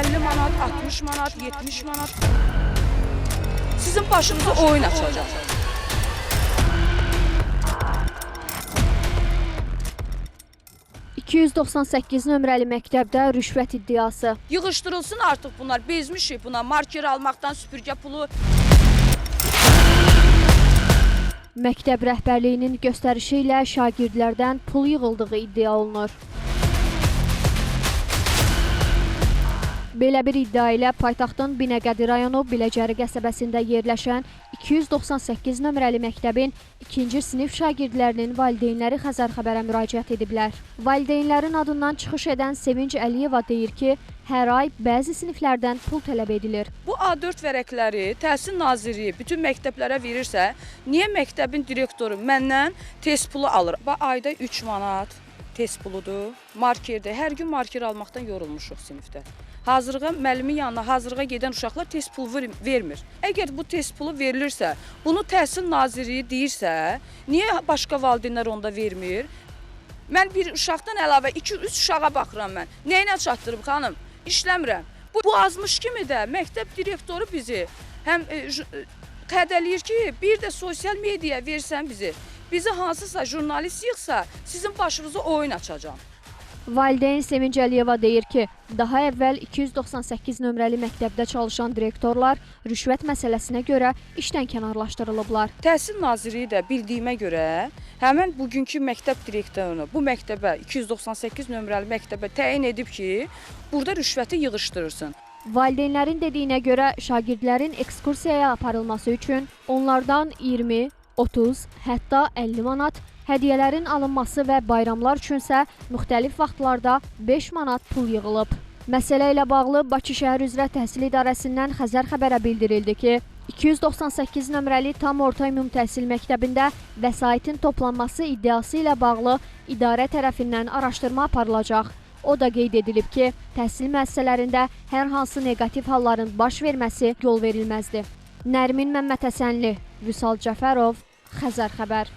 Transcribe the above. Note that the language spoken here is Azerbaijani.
50 manat, 60 manat, 70 manat. Sizin başınıza oyun açacaq. ...298 nömrəli məktəbdə rüşvət iddiası. Yığışdırılsın artıq bunlar. Bezmişik buna. Marker almaqdan süpürgə pulu. Məktəb rəhbərliyinin göstərişi ilə şagirdlərdən pul yığıldığı iddia olunur. Belə bir iddia ilə paytaxtın Binəqədi rayonu Biləcəri qəsəbəsində yerləşən 298 nömrəli məktəbin 2-ci sinif şagirdlərinin valideynləri Xəzər xəbərə müraciət ediblər. Valideynlərin adından çıxış edən Sevinc Əliyeva deyir ki, hər ay bəzi siniflərdən pul tələb edilir. Bu A4 vərəqləri Təhsil Nazirliyi bütün məktəblərə verirsə, niyə məktəbin direktoru məndən test pulu alır? Ayda 3 manat test puludur, markerdir. Hər gün marker almaqdan yorulmuşuq sinifdə. Hazırlığa, müəllimin yanına hazırlığa gedən uşaqlar test pulu vermir. Əgər bu test pulu verilirsə, bunu Təhsil Nazirliyi deyirsə, niyə başqa valideynlər onda vermir? Mən bir uşaqdan əlavə 2-3 uşağa baxıram mən. Nəyinə çatdırıb xanım? İşləmirəm. Bu azmış kimi də məktəb direktoru bizi həm qədəliyir ki, bir də sosial mediaya versən bizi hansısa jurnalist yığsa, sizin başınıza oyun açacağım. Valideyn Sevinc Əliyeva deyir ki, daha əvvəl 298 nömrəli məktəbdə çalışan direktorlar rüşvət məsələsinə görə işdən kənarlaşdırılıblar. Təhsil Nazirliyi də bildiyimə görə həmin bugünkü məktəb direktorunu bu məktəbə 298 nömrəli məktəbə təyin edib ki, burada rüşvəti yığışdırırsın. Valideynlərin dediyinə görə şagirdlərin ekskursiyaya aparılması üçün onlardan 20, 30, hətta 50 manat, hədiyyələrin alınması və bayramlar üçünsə müxtəlif vaxtlarda 5 manat pul yığılıb. Məsələ ilə bağlı Bakı şəhər üzrə təhsil idarəsindən Xəzər xəbərə bildirildi ki, 298 nömrəli tam orta ümumi təhsil məktəbində vəsaitin toplanması iddiası ilə bağlı idarə tərəfindən araşdırma aparılacaq. O da qeyd edilib ki, təhsil müəssisələrində hər hansı neqativ halların baş verməsi yol verilməzdir. Nərmin Məmmədhəsənli, Vüsal Cəfərov, Xəzər xəbər.